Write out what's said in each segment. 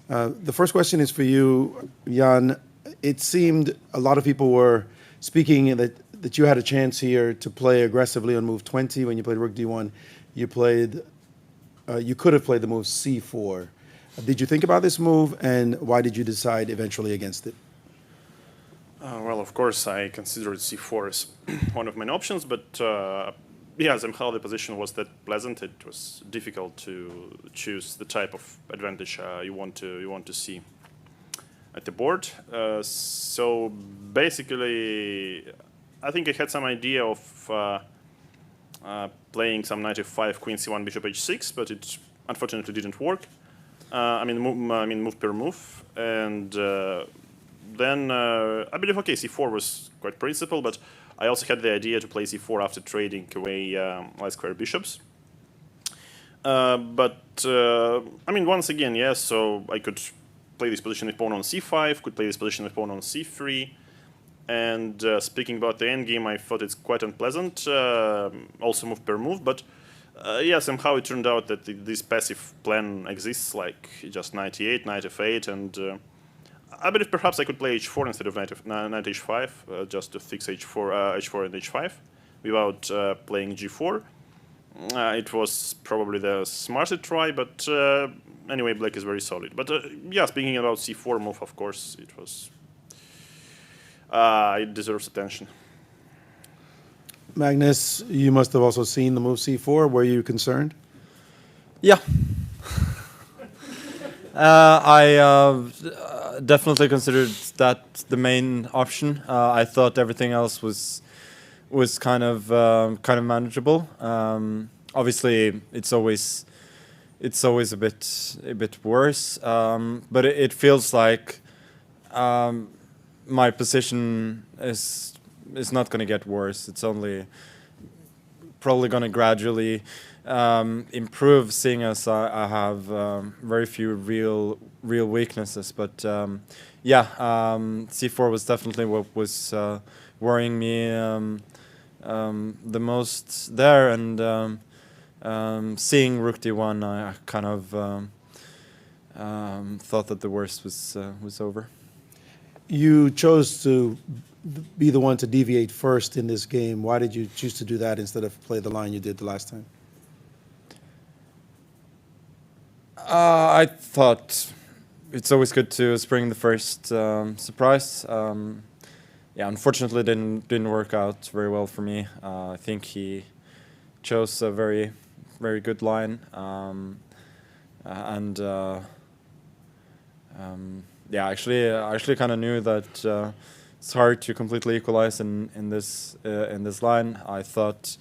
The first question is for you, Jan. It seemed a lot of people were speaking that you had a chance here to play aggressively on move 20 when you played Rook D1. You played, you could have played the move C4. Did you think about this move, and why did you decide eventually against it? Well, of course, I considered c4 as one of my options, but yeah, somehow the position was that pleasant. It was difficult to choose the type of advantage you want to see at the board. So basically, I think I had some idea of playing some knight f5, queen c1, bishop h6, but it unfortunately didn't work. I mean, move per move, and then I believe okay, c4 was quite principal, but I also had the idea to play c4 after trading away light square bishops. But I mean, once again, yes. So I could play this position with pawn on c5, could play this position with pawn on c3, and speaking about the endgame, I thought it's quite unpleasant. Also move per move, but yeah, somehow it turned out that this passive plan exists, like just knight e8, knight f8, and I believe perhaps I could play h4 instead of knight h5, just to fix h4 and h5 without playing g4. It was probably the smartest try, but anyway, black is very solid. But yeah, speaking about c4 move, of course, it was it deserves attention. Magnus, you must have also seen the move c4. Were you concerned? Yeah. I definitely considered that the main option. I thought everything else was kind of manageable. Obviously, it's always a bit worse, but it feels like my position is not going to get worse. It's only probably going to gradually improve, seeing as I have very few real weaknesses. But yeah, c4 was definitely what was worrying me the most there, and seeing rook d1, I kind of thought that the worst was over. You chose to be the one to deviate first in this game. Why did you choose to do that instead of play the line you did the last time? I thought it's always good to spring the first surprise. Yeah, unfortunately, didn't work out very well for me. I think he chose a very good line, and yeah, I actually kind of knew that it's hard to completely equalize in this line. I thought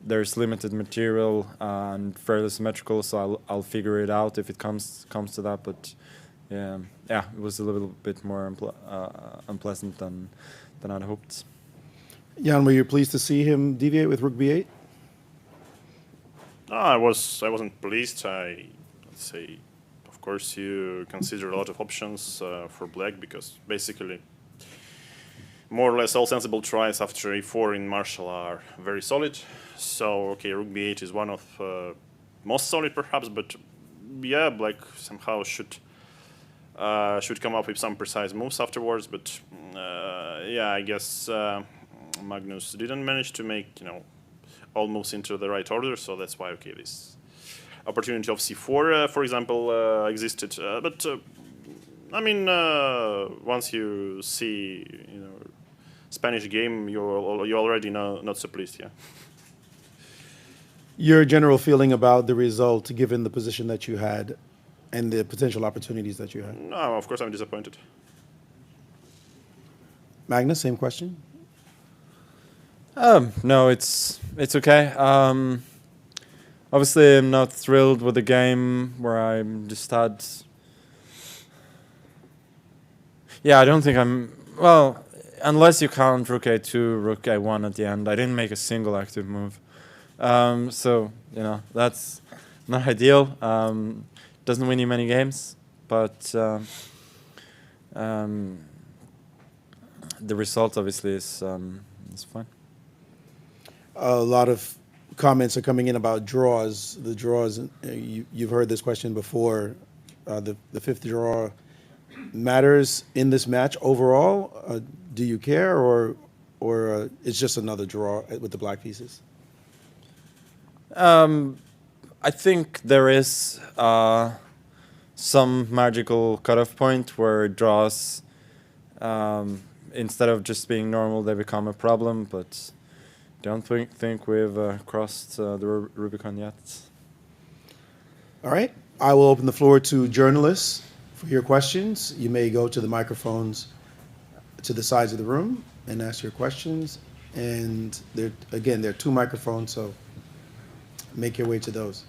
there's limited material and fairly symmetrical, so I'll figure it out if it comes to that. But yeah, it was a little bit more unpleasant than I'd hoped. Jan, were you pleased to see him deviate with rook b8? No, I wasn't pleased. Let's say, of course, you consider a lot of options for black, because basically more or less all sensible tries after a4 in Marshall are very solid. So okay, rook b8 is one of most solid perhaps, but yeah, black somehow should come up with some precise moves afterwards. But yeah, I guess Magnus didn't manage to make all moves into the right order, so that's why okay, this opportunity of c4, for example, existed. But I mean, once you see Spanish game, you already know not so pleased, yeah. Your general feeling about the result, given the position that you had and the potential opportunities that you had? No, of course I'm disappointed. Magnus, same question. No, it's okay. Obviously, I'm not thrilled with the game where I just had. Yeah, I don't think I'm well. Unless you count rook a2, rook a1 at the end, I didn't make a single active move. So that's not ideal. Doesn't win you many games, but the result obviously is fine. A lot of comments are coming in about draws. The draws, you've heard this question before. the fifth draw matters in this match overall? Do you care, or it's just another draw with the black pieces? I think there is some magical cutoff point where draws, instead of just being normal, they become a problem. But don't think we've crossed the Rubicon yet. All right. I will open the floor to journalists for your questions. You may go to the microphones to the sides of the room and ask your questions. And there are two microphones, so make your way to those.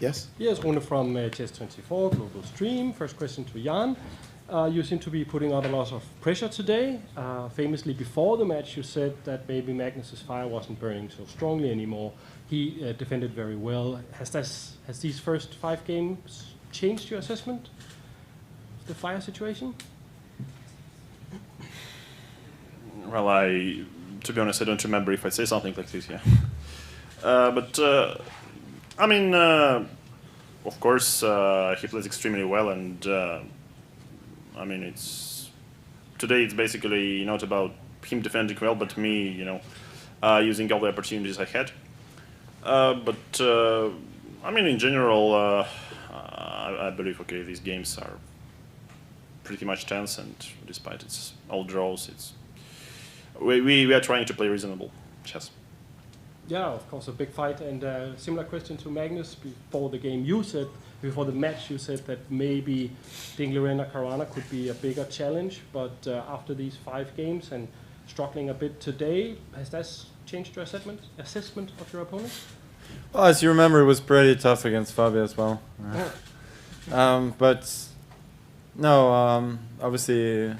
Yes? Yes, Rune from Chess24 Global Stream. First question to Jan. You seem to be putting on a lot of pressure today. Famously, before the match, you said that maybe Magnus's fire wasn't burning so strongly anymore. He defended very well. Has these first 5 games changed your assessment of the fire situation? Well, to be honest, I don't remember if I say something like this. Yeah, but I mean, of course, he plays extremely well, and I mean, today it's basically not about him defending well, but me, using all the opportunities I had. But I mean, in general, I believe these games are pretty much tense, and despite it's all draws, we are trying to play reasonable chess. Yeah, of course, a big fight. And similar question to Magnus. Before the match, you said that maybe Dingley-Renner Caruana could be a bigger challenge. But after these 5 games and struggling a bit today, has that changed your assessment of your opponent? Well, as you remember, it was pretty tough against Fabio as well. But no, obviously,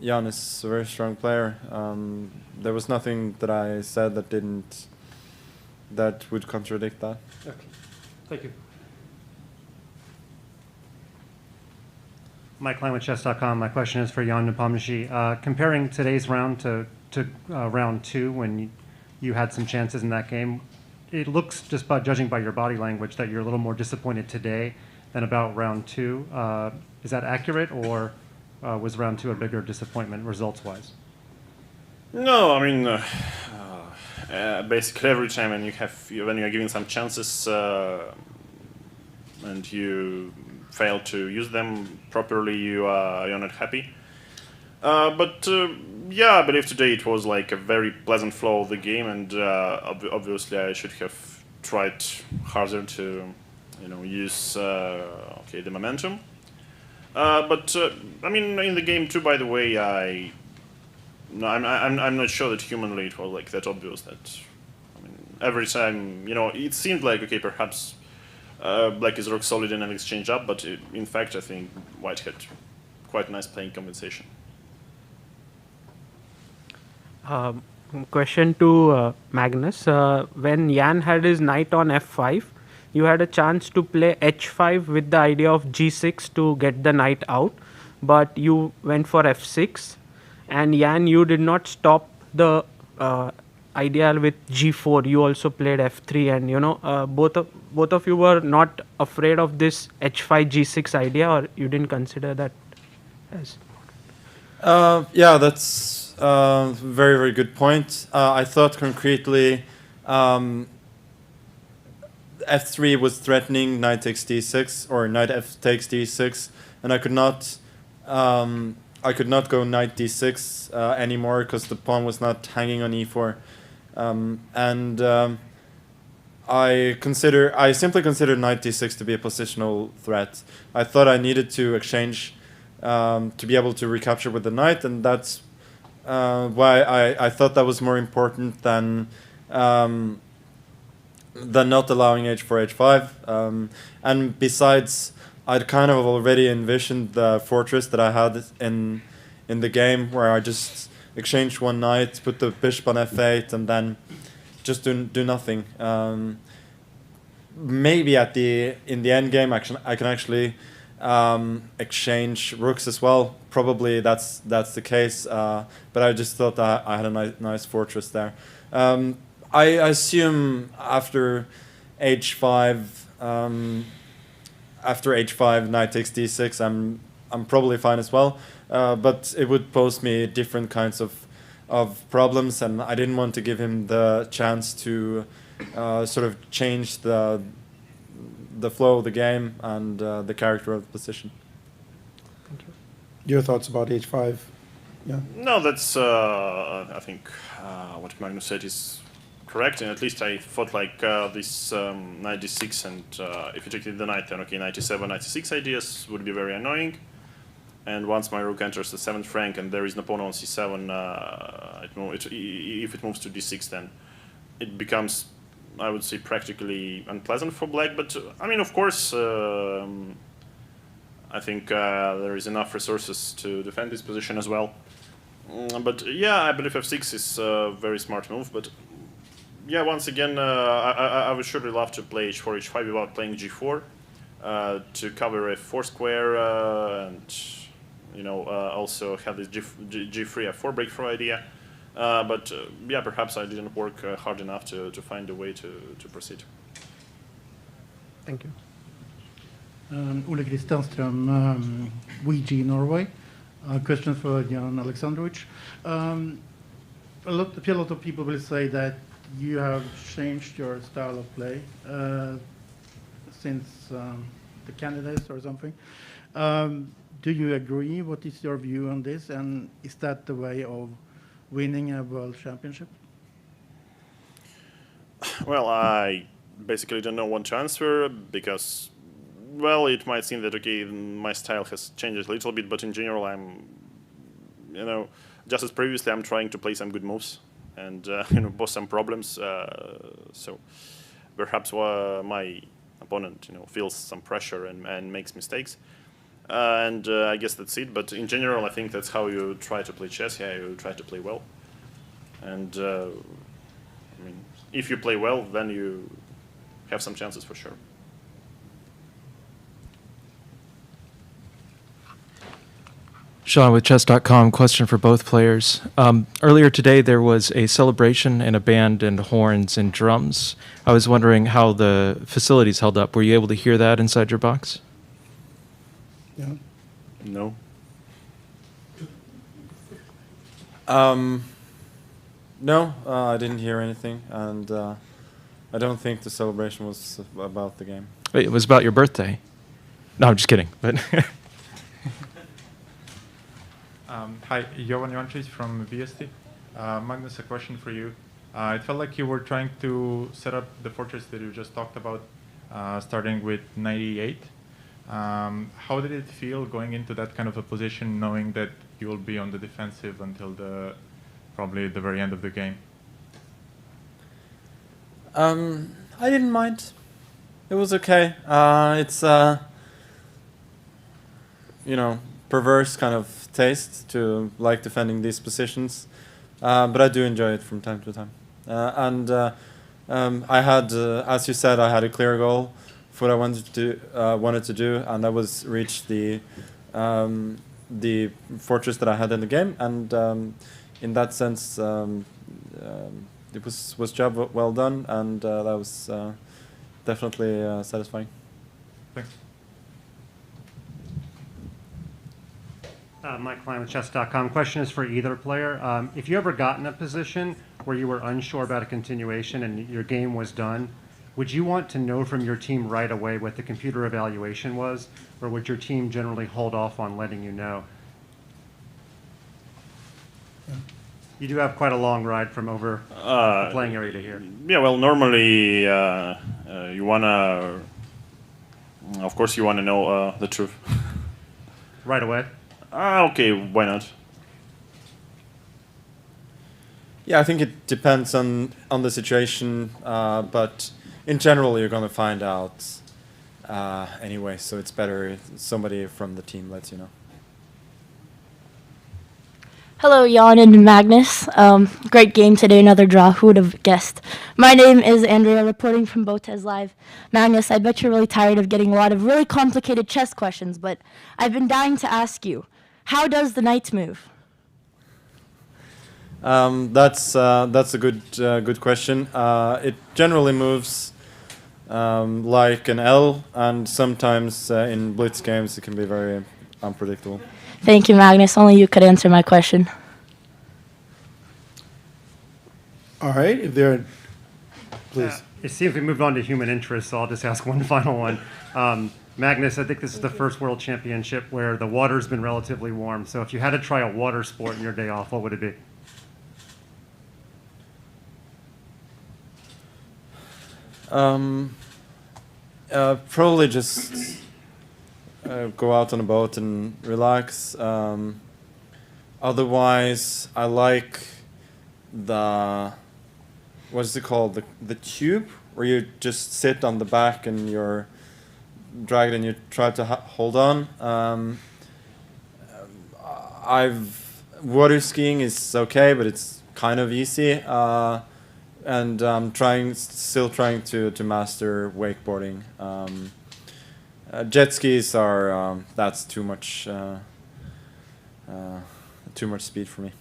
Jan is a very strong player. There was nothing that I said that would contradict that. Okay, thank you. Mike Klein with Chess.com. My question is for Jan Nepomniachtchi. Comparing today's round to round 2, when you had some chances in that game, it looks, just by judging by your body language, that you're a little more disappointed today than about round 2. Is that accurate, or was round 2 a bigger disappointment results-wise? No, I mean, basically every time when you're given some chances and you fail to use them properly, you're not happy. But yeah, I believe today it was like a very pleasant flow of the game, and obviously I should have tried harder to, use the momentum. But I mean, in the game too, by the way, I'm not sure that humanly it was like that obvious. That I mean, every time it seemed like perhaps Black is rock solid in an exchange up, but in fact I think White had quite nice playing compensation. Question to Magnus. When Jan had his knight on f5, you had a chance to play h5 with the idea of g6 to get the knight out, but you went for f6, and Jan, you did not stop the idea with g4. You also played f3, and both of you were not afraid of this h5 g6 idea, or you didn't consider that as? Yeah, that's very, very good point. I thought concretely f3 was threatening knight takes d6 or knight f takes d6, and I could not go knight d6 anymore because the pawn was not hanging on e4, and I simply considered knight d6 to be a positional threat. I thought I needed to exchange to be able to recapture with the knight, and that's why I thought that was more important than not allowing h4, h5. And besides, I'd kind of already envisioned the fortress that I had in the game, where I just exchange one knight, put the bishop on f8, and then just do nothing. Maybe in the end game, I can actually exchange rooks as well. Probably that's the case. But I just thought that I had a nice fortress there. I assume after h5, after h5, knight takes d6, I'm probably fine as well. But it would pose me different kinds of problems, and I didn't want to give him the chance to sort of change the flow of the game and the character of the position. Your thoughts about h5? Yeah. No, that's I think what Magnus said is correct, and at least I thought like this 96 and if you take the knight, then okay, 97, 96 ideas would be very annoying. And once my rook enters the 7th rank and there is Nepo on c7, if it moves to d6, then it becomes, I would say, practically unpleasant for black. But I mean, of course, I think there is enough resources to defend this position as well. But yeah, I believe f6 is a very smart move. But yeah, once again, I would surely love to play h4, h5 without playing g4 to cover a 4 square and also have this g3 f4 breakthrough idea. But yeah, perhaps I didn't work hard enough to find a way to proceed. Thank you. Ole Kristianström, VG Norway. Question for Jan Alexandrovich. I feel a lot of people will say that you have changed your style of play since the candidates or something. Do you agree? What is your view on this? And is that the way of winning a world championship? Well, I basically don't know what to answer because, well, it might seem that, okay, my style has changed a little bit, but in general, I'm, just as previously, I'm trying to play some good moves and, both some problems. So perhaps my opponent, feels some pressure and makes mistakes. And I guess that's it. But in general, I think that's how you try to play chess. Yeah, you try to play well. And I mean, if you play well, then you have some chances for sure. Sean with chess.com, question for both players. Earlier today, there was a celebration and a band and horns and drums. I was wondering how the facilities held up. Were you able to hear that inside your box? Yeah. No. No, I didn't hear anything, and I don't think the celebration was about the game. Wait, it was about your birthday. No, I'm just kidding. But Hi, Jovan Joncic from VST. Magnus, a question for you. It felt like you were trying to set up the fortress that you just talked about, starting with 98. How did it feel going into that kind of a position, knowing that you will be on the defensive until probably the very end of the game? I didn't mind. It was okay. It's perverse kind of taste to like defending these positions, but I do enjoy it from time to time. I had, as you said, I had a clear goal for what I wanted to do, and that was reach the fortress that I had in the game, and in that sense, it was job well done, and that was definitely satisfying. Thanks. Mike Klein with chess.com. Question is for either player. If you ever got in a position where you were unsure about a continuation and your game was done, would you want to know from your team right away what the computer evaluation was, or would your team generally hold off on letting you know? You do have quite a long ride from over the playing area to here. Yeah, well, normally you wanna, of course, you wanna know the truth. Right away? Okay, why not? Yeah, I think it depends on the situation, but in general, you're gonna find out anyway. So it's better if somebody from the team lets you know. Hello, Jan and Magnus. Great game today, another draw. Who would have guessed? My name is Andrea, reporting from Botez Live. Magnus, I bet you're really tired of getting a lot of really complicated chess questions, but I've been dying to ask you, how does the knight move? That's a good question. It generally moves like an L, and sometimes in blitz games it can be very unpredictable. Thank you, Magnus. Only you could answer my question. All right, if there are, please. It seems we moved on to human interest, so I'll just ask one final one. Magnus, I think this is the first World Championship where the water's been relatively warm. So if you had to try a water sport in your day off, what would it be? Probably just go out on a boat and relax. Otherwise, I like the, what's it called? The tube, where you just sit on the back and you're dragged and you try to hold on. Water skiing is okay, but it's kind of easy. And I'm still trying to master wakeboarding. Jet skis are that's too much speed for me.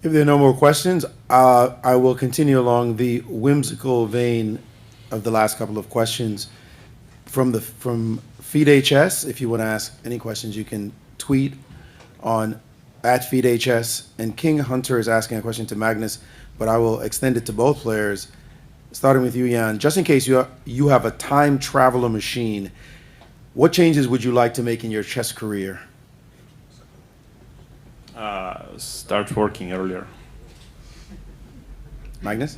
If there are no more questions, I will continue along the whimsical vein of the last couple of questions from FeedHS. If you want to ask any questions, you can tweet on @FeedHS. And King Hunter is asking a question to Magnus, but I will extend it to both players, starting with you, Jan. Just in case you have a time traveler machine, what changes would you like to make in your chess career? Start working earlier. Magnus?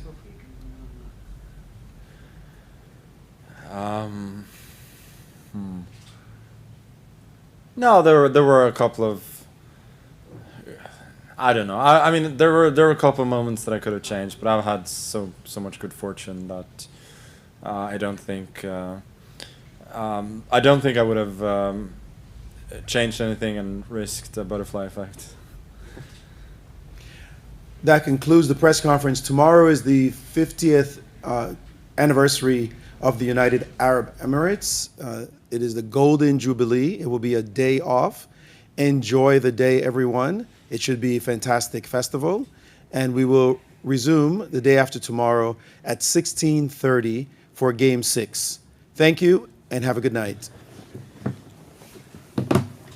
No, there were a couple of, I don't know. I mean, there were a couple of moments that I could have changed, but I've had so much good fortune that I don't think I would have changed anything and risked a butterfly effect. That concludes the press conference. Tomorrow is the 50th anniversary of the United Arab Emirates. It is the Golden Jubilee. It will be a day off. Enjoy the day, everyone. It should be a fantastic festival. And we will resume the day after tomorrow at 16:30 for Game 6. Thank you and have a good night.